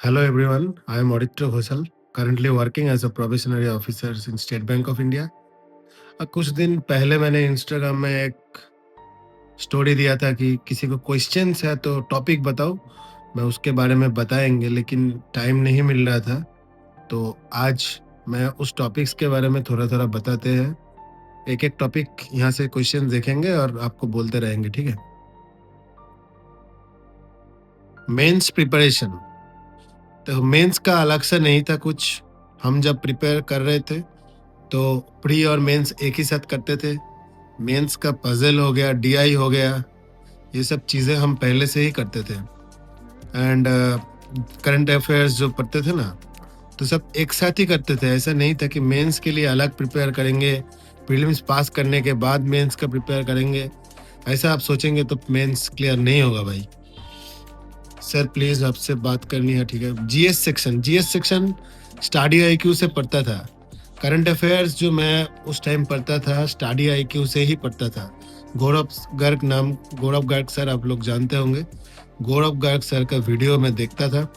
Hello everyone, I am Aditya Ghosal, currently working as a probationary officer in State Bank of India. कुछ दिन पहले मैंने Instagram में एक स्टोरी दिया था कि किसी को क्वेश्चंस है तो टॉपिक बताओ, मैं उसके बारे में बताएंगे, लेकिन टाइम नहीं मिल रहा था। तो आज मैं उस टॉपिक्स के बारे में थोड़ा बताते हैं। एक एक टॉपिक यहाँ से क्वेश्चन देखेंगे और आपको बोलते रहेंगे, ठीक है। मेंस प्रिपरेशन, तो मेंस का अलग से नहीं था कुछ। हम जब प्रिपेयर कर रहे थे तो प्री और मेंस एक ही साथ करते थे। मेंस का पजल हो गया, डीआई हो गया, ये सब चीज़ें हम पहले से ही करते थे। एंड करंट अफेयर्स जो पढ़ते थे ना, तो सब एक साथ ही करते थे। ऐसा नहीं था कि मेंस के लिए अलग प्रिपेयर करेंगे, प्रीलिम्स पास करने के बाद मेंस का प्रिपेयर करेंगे। ऐसा आप सोचेंगे तो मेंस क्लियर नहीं होगा भाई। सर प्लीज आपसे बात करनी है, ठीक है। जीएस सेक्शन स्टडी आईक्यू से पढ़ता था। करंट अफेयर्स जो मैं उस टाइम पढ़ता था स्टडी आईक्यू से ही पढ़ता था। गौरव गर्ग सर आप लोग जानते होंगे। गौरव गर्ग सर का वीडियो मैं देखता था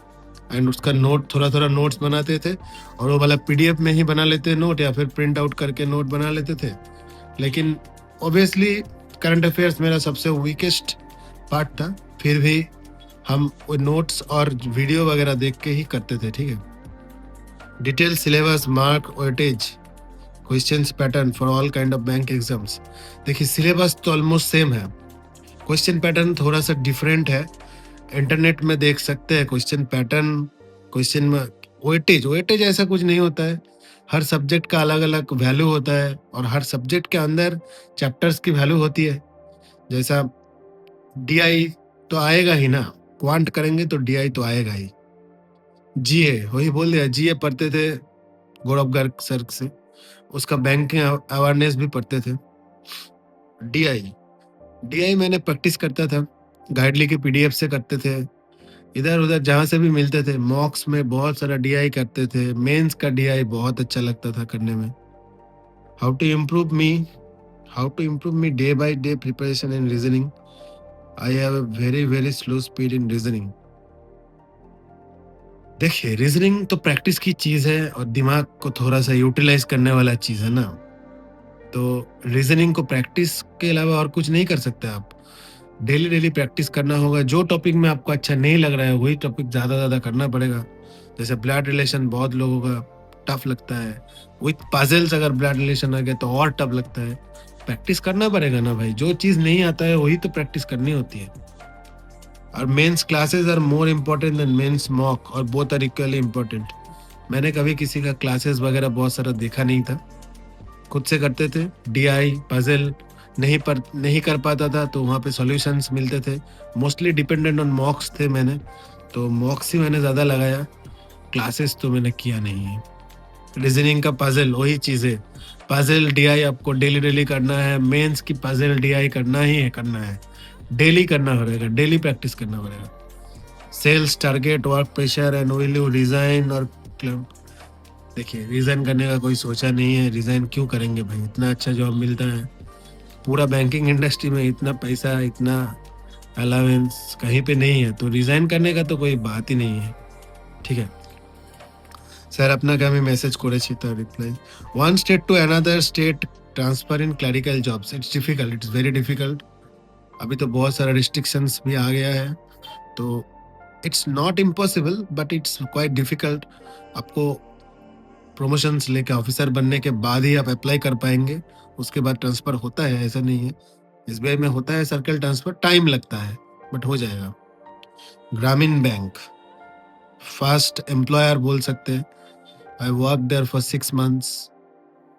एंड उसका नोट थोड़ा नोट्स बनाते थे, और वो वाला पीडीएफ में ही बना लेते नोट, या फिर प्रिंट आउट करके नोट बना लेते थे। लेकिन ऑब्वियसली करंट अफेयर्स मेरा सबसे वीकेस्ट पार्ट था, फिर भी हम वो नोट्स और वीडियो वगैरह देख के ही करते थे, ठीक है। Detail syllabus, mark, weightage, questions pattern for all kind of bank exams. देखिए सिलेबस तो ऑलमोस्ट सेम है, क्वेश्चन पैटर्न थोड़ा सा डिफरेंट है। इंटरनेट में देख सकते हैं क्वेश्चन पैटर्न। क्वेश्चन में वेटेज ऐसा कुछ नहीं होता है। हर सब्जेक्ट का अलग अलग वैल्यू होता है और हर सब्जेक्ट के अंदर चैप्टर्स की वैल्यू होती है। जैसा डीआई तो आएगा ही ना, क्वांट करेंगे तो डीआई तो आएगा ही। जीए वही बोल दिया, जीए पढ़ते थे गौरव गर्ग सर से, उसका बैंकिंग अवेयरनेस भी पढ़ते थे। डीआई मैंने प्रैक्टिस करता था, गाइडली के पीडीएफ से करते थे, इधर उधर जहाँ से भी मिलते थे। मॉक्स में बहुत सारा डीआई करते थे। मेंस का डीआई बहुत अच्छा लगता था करने में। How to improve me day by day preparation in reasoning. I have a very slow speed in reasoning. देखिए रीजनिंग तो प्रैक्टिस की चीज है और दिमाग को थोड़ा सा यूटिलाइज करने वाला चीज है ना। तो रीजनिंग को प्रैक्टिस के अलावा और कुछ नहीं कर सकते आप। डेली प्रैक्टिस करना होगा। जो टॉपिक में आपको अच्छा नहीं लग रहा है वही टॉपिक ज्यादा करना पड़ेगा। जैसे ब्लड रिलेशन बहुत लोगों का टफ लगता है, विथ पजल्स अगर ब्लड रिलेशन आ गया तो और टफ लगता है। प्रैक्टिस करना पड़ेगा ना भाई, जो चीज नहीं आता है वही तो प्रैक्टिस करनी होती है। और mains classes are more important than mains mock, और बोथ आर इक्वली इम्पोर्टेंट। मैंने कभी किसी का क्लासेस वगैरह बहुत सारा देखा नहीं था, खुद से करते थे। डीआई पजल नहीं कर पाता था तो वहाँ पे सॉल्यूशंस मिलते थे। मोस्टली डिपेंडेंट ऑन मॉक्स थे मैंने, तो मॉक्स ही मैंने ज़्यादा लगाया, क्लासेस तो मैंने किया नहीं है। रीजनिंग का पजल वही चीज़ है, पजल डीआई आपको डेली करना है। मेंस की पजल डीआई करना है, डेली करना पड़ेगा, डेली प्रैक्टिस करना पड़ेगा। Sales target, work pressure and will you resign और देखिए रिजाइन करने का कोई सोचा नहीं है। रिजाइन क्यों करेंगे भाई, इतना अच्छा जॉब मिलता है पूरा बैंकिंग इंडस्ट्री में, इतना पैसा, इतना अलावेंस कहीं पे नहीं है, तो रिजाइन करने का तो कोई बात ही नहीं है, ठीक है। স্যার আপনাকে আমি মেসেজ করেছি, তার reply. One state to another state transfer in clerical jobs, it's very difficult. अभी तो बहुत सारा रिस्ट्रिक्शंस भी आ गया है, तो it's not impossible but it's quite difficult. आपको प्रमोशंस लेके ऑफिसर बनने के बाद ही आप अप्लाई कर पाएंगे, उसके बाद ट्रांसफर होता है, ऐसा नहीं है। एसबीआई में होता है सर्कल ट्रांसफर, टाइम लगता है बट हो जाएगा। ग्रामीण बैंक फर्स्ट एम्प्लॉयर बोल सकते हैं। I work there for 6 months,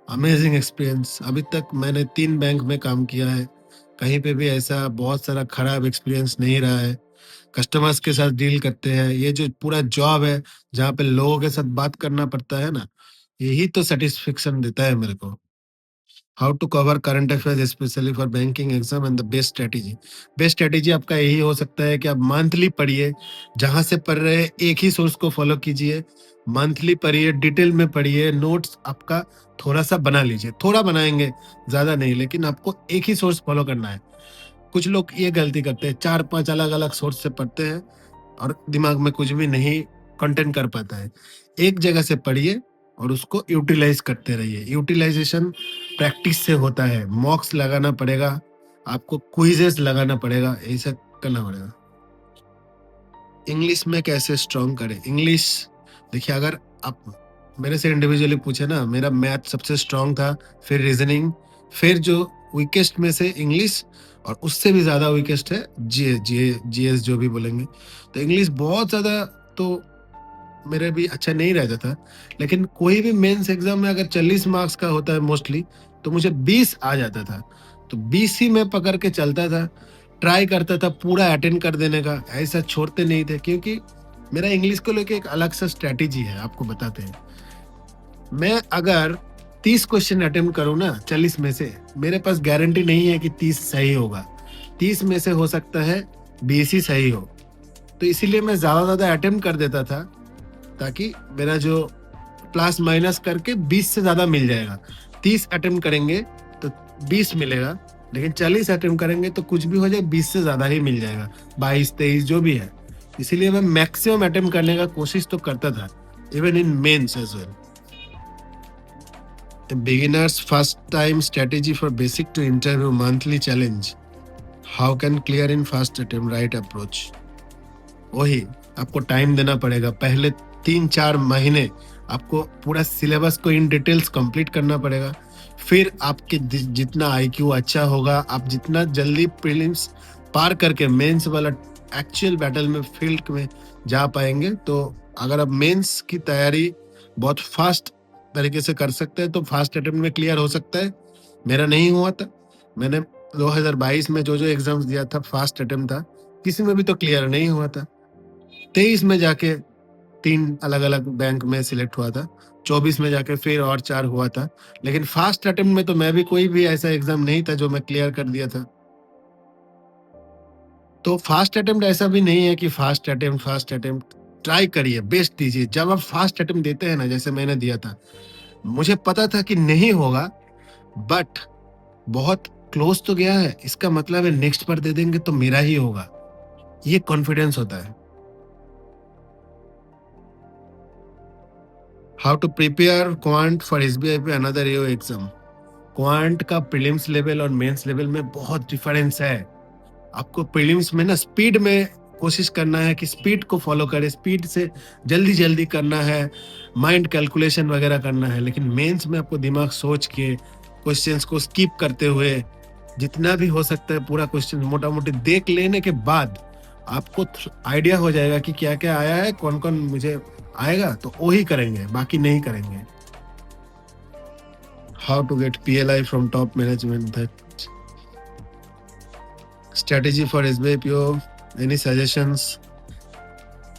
amazing experience. अभी तक मैंने 3 बैंक में काम किया है, कहीं पे भी ऐसा बहुत सारा खराब एक्सपीरियंस नहीं रहा है। कस्टमर्स के साथ डील करते हैं, ये जो पूरा जॉब है जहाँ पे लोगों के साथ बात करना पड़ता है ना, यही तो सेटिस्फेक्शन देता है मेरे को। How to cover current affairs specially for banking exam and the best strategy आपका यही हो सकता है कि आप मंथली पढ़िए, जहां से पढ़ रहे हैं एक ही सोर्स को फॉलो कीजिए। मंथली पढ़िए, डिटेल में पढ़िए, नोट्स आपका थोड़ा सा बना लीजिए, थोड़ा बनाएंगे ज्यादा नहीं, लेकिन आपको एक ही सोर्स फॉलो करना है। कुछ लोग ये गलती करते हैं, 4-5 अलग अलग सोर्स से पढ़ते हैं और दिमाग में कुछ भी नहीं कंटेन कर पाता है। एक जगह से पढ़िए और उसको यूटिलाइज करते रहिए। यूटिलाइजेशन प्रैक्टिस से होता है। मॉक्स लगाना पड़ेगा, आपको क्विजेस लगाना पड़ेगा, यही सब करना पड़ेगा। इंग्लिश में कैसे स्ट्रॉन्ग करें? इंग्लिश देखिए, अगर आप मेरे से इंडिविजुअली पूछे ना, मेरा मैथ सबसे स्ट्रॉन्ग था, फिर रीजनिंग, फिर जो वीकेस्ट में से इंग्लिश, और उससे भी ज्यादा वीकेस्ट है जीएस जो भी बोलेंगे। तो इंग्लिश बहुत ज्यादा तो मेरे भी अच्छा नहीं रहता था, लेकिन कोई भी मेंस एग्जाम में अगर 40 मार्क्स का होता है मोस्टली, तो मुझे 20 आ जाता था। तो 20 ही मैं पकड़ के चलता था, ट्राई करता था पूरा अटेंड कर देने का, ऐसा छोड़ते नहीं थे, क्योंकि मेरा इंग्लिश को लेके एक अलग सा स्ट्रेटेजी है, आपको बताते हैं। मैं अगर 30 क्वेश्चन अटेम्प्ट करूँ ना 40 में से, मेरे पास गारंटी नहीं है कि 30 सही होगा। 30 में से हो सकता है 20 ही सही हो। तो इसीलिए मैं ज्यादा अटेम्प्ट कर देता था, ताकि मेरा जो प्लस माइनस करके 20 से ज्यादा मिल जाएगा। 30 अटेम्प्ट करेंगे तो 20 मिलेगा, लेकिन 40 अटेम्प्ट करेंगे तो कुछ भी हो जाए 20 से ज्यादा ही मिल जाएगा, 22 23 जो भी है। इसीलिए मैं मैक्सिमम अटेम्प्ट करने का कोशिश तो करता था, even in mains as well. Beginners first time strategy for basic to interview monthly challenge, how can clear in first attempt, right approach. वही आपको टाइम देना पड़ेगा। पहले 3-4 महीने आपको पूरा सिलेबस को इन डिटेल्स कंप्लीट करना पड़ेगा। फिर आपके जितना आईक्यू अच्छा होगा, आप जितना जल्दी प्रीलिम्स पार करके मेंस वाला एक्चुअल बैटल में फील्ड में जा पाएंगे, तो अगर आप मेंस की तैयारी बहुत फास्ट तरीके से कर सकते हैं तो फास्ट अटेम्प्ट में क्लियर हो सकता है। मेरा नहीं हुआ था, मैंने 2022 में जो एग्जाम्स दिया था फास्ट अटेम्प्ट था, किसी में भी तो क्लियर नहीं हुआ था। 23 में जाके 3 अलग अलग बैंक में सिलेक्ट हुआ था, 24 में जाके फिर और 4 हुआ था, लेकिन फास्ट अटेम्प्ट में तो मैं भी कोई भी ऐसा एग्जाम नहीं था जो मैं क्लियर कर दिया था। तो फास्ट अटेम्प्ट ऐसा भी नहीं है कि फास्ट अटेम्प्ट ट्राई करिए, बेस्ट दीजिए। जब आप फास्ट अटेम्प्ट देते हैं ना, जैसे मैंने दिया था, मुझे पता था कि नहीं होगा, बट बहुत क्लोज तो गया है, इसका मतलब है नेक्स्ट पर दे देंगे तो मेरा ही होगा, ये कॉन्फिडेंस होता है। How to prepare quant for SBI पे अनदर एओ एग्जाम। क्वांट का प्रीलिम्स लेवल और मेंस लेवल में बहुत डिफरेंस है। आपको प्रीलिम्स में ना स्पीड में कोशिश करना है कि स्पीड को फॉलो करे, स्पीड से जल्दी जल्दी करना है, माइंड कैलकुलेशन वगैरह करना है। लेकिन मेंस में आपको दिमाग सोच के क्वेश्चंस को स्किप करते हुए जितना भी हो सकता है पूरा क्वेश्चन मोटा मोटी देख लेने के बाद आपको आइडिया हो जाएगा कि क्या क्या आया है, कौन कौन मुझे आएगा, तो वही करेंगे, बाकी नहीं करेंगे। How to get PLI from top management, that strategy for SBI PO, any suggestions.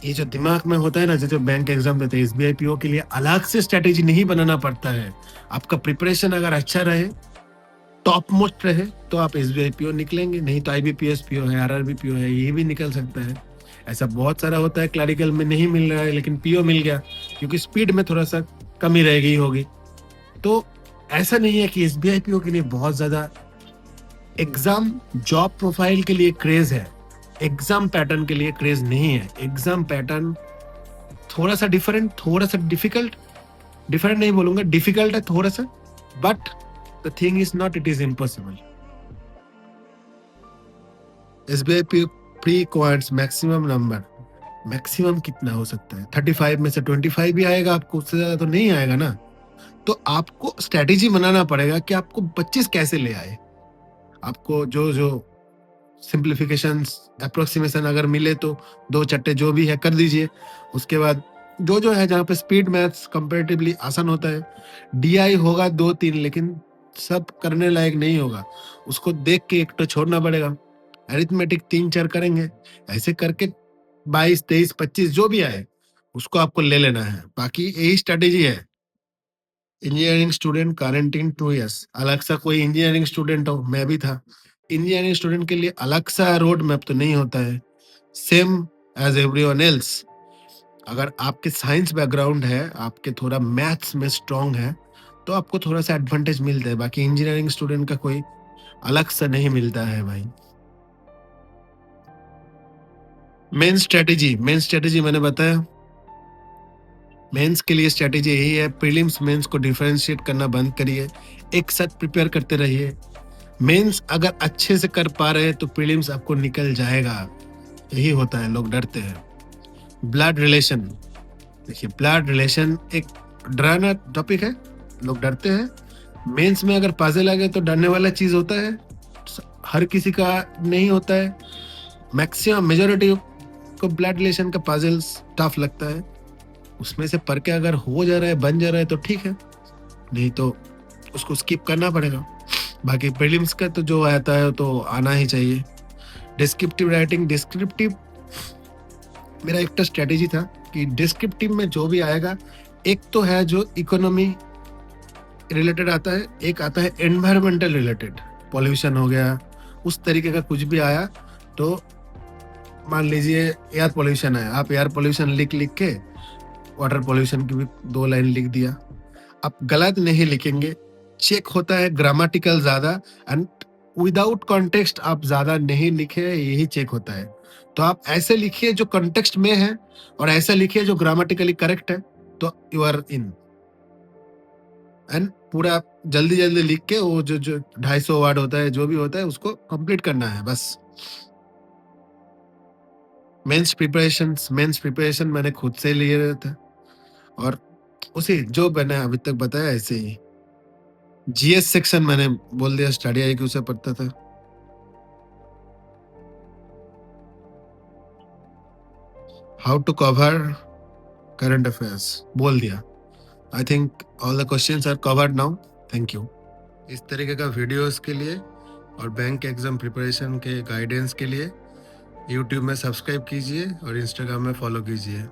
ये जो दिमाग में होता है ना, जो बैंक एग्जाम देते हैं, SBI PO के लिए अलग से स्ट्रेटेजी नहीं बनाना पड़ता है। आपका प्रिपरेशन अगर अच्छा रहे, टॉप मोस्ट रहे, तो आप SBI PO निकलेंगे। नहीं तो IBPS PO है, RRB PO है, ये भी निकल सकता है। ऐसा बहुत सारा होता है, क्लरिकल में नहीं मिल रहा है लेकिन PO मिल गया, क्योंकि स्पीड में थोड़ा सा कमी रह गई होगी। तो ऐसा नहीं है कि SBI PO के लिए बहुत ज्यादा एग्जाम जॉब प्रोफाइल के लिए क्रेज है, एग्जाम पैटर्न के लिए क्रेज नहीं है। एग्जाम पैटर्न थोड़ा सा डिफरेंट, थोड़ा सा डिफिकल्ट, डिफरेंट नहीं बोलूंगा, डिफिकल्ट है थोड़ा सा, but the thing is not it is impossible. SBI pre quants maximum number, maximum कितना हो सकता है? 35 में से 25 भी आएगा आपको, उससे ज्यादा तो नहीं आएगा ना। तो आपको स्ट्रेटेजी बनाना पड़ेगा कि आपको 25 कैसे ले आए। आपको जो जो सिंप्लीफिकेशन अप्रोक्सीमेशन अगर मिले तो 2 चट्टे जो भी है कर दीजिए। उसके बाद जो जो है, जहाँ पे स्पीड मैथ्स कंपैरेटिवली आसान होता है, DI होगा 2-3, लेकिन सब करने लायक नहीं होगा, उसको देख के एक तो छोड़ना पड़ेगा। अरिथमेटिक 3-4 करेंगे, ऐसे करके 22 23 25 जो भी आए उसको आपको ले लेना है। बाकी यही स्ट्रेटेजी है। इंजीनियरिंग स्टूडेंट क्वारंटीन 2 ईयर्स, अलग सा कोई इंजीनियरिंग स्टूडेंट हो, मैं भी था, इंजीनियरिंग स्टूडेंट के लिए अलग सा रोड मैप तो नहीं होता है, सेम एज एवरीवन एल्स। अगर आपके साइंस बैकग्राउंड है, आपके थोड़ा मैथ्स में स्ट्रांग है, तो आपको थोड़ा सा एडवांटेज मिलता है। बाकी इंजीनियरिंग स्टूडेंट का कोई अलग सा नहीं मिलता है भाई। मेन स्ट्रेटेजी मैंने बताया, मेंस के लिए स्ट्रैटेजी यही है, प्रीलिम्स मेंस को डिफरेंशिएट करना बंद करिए, एक साथ प्रिपेयर करते रहिए। मेंस अगर अच्छे से कर पा रहे हैं तो प्रीलिम्स आपको निकल जाएगा। यही होता है, लोग डरते हैं। ब्लड रिलेशन, देखिए ब्लड रिलेशन एक डरावना टॉपिक है, लोग डरते हैं। मेंस में अगर पाजे आ गए तो डरने वाला चीज होता है, हर किसी का नहीं होता है। मैक्सिमम मेजोरिटी को ब्लड रिलेशन का पजल्स टफ लगता है, उसमें से पढ़ के अगर हो जा रहा है, बन जा रहा है तो ठीक है, नहीं तो उसको स्किप करना पड़ेगा। बाकी प्रीलिम्स का तो जो आता है तो आना ही चाहिए। डिस्क्रिप्टिव राइटिंग, डिस्क्रिप्टिव मेरा एक तो स्ट्रेटेजी था कि डिस्क्रिप्टिव में जो भी आएगा, एक तो है जो इकोनॉमी रिलेटेड आता है, एक आता है एनवायरमेंटल रिलेटेड, पॉल्यूशन हो गया, उस तरीके का कुछ भी आया तो मान लीजिए एयर पॉल्यूशन है, आप एयर पॉल्यूशन लिख के वाटर पॉल्यूशन की भी 2 लाइन लिख दिया। आप गलत नहीं लिखेंगे, चेक होता है ग्रामेटिकल ज्यादा, एंड विदाउट कॉन्टेक्स्ट आप ज्यादा नहीं लिखे, यही चेक होता है। तो आप ऐसे लिखिए जो कॉन्टेक्स्ट में है, और ऐसा लिखिए जो ग्रामेटिकली करेक्ट है, तो यू आर इन। एंड पूरा जल्दी जल्दी लिख के वो जो 250 वर्ड होता है, जो भी होता है, उसको कंप्लीट करना है बस। मेंस प्रिपरेशन मैंने खुद से लिए था, और उसी जो मैंने अभी तक बताया ऐसे ही। जीएस सेक्शन मैंने बोल दिया, स्टडी आईक्यू से पढ़ता था। How to cover current affairs बोल दिया। I think all the questions are covered now. Thank you. इस तरीके का वीडियोस के लिए और बैंक एग्जाम प्रिपरेशन के गाइडेंस के लिए यूट्यूब में सब्सक्राइब कीजिए और इंस्टाग्राम में फॉलो कीजिए।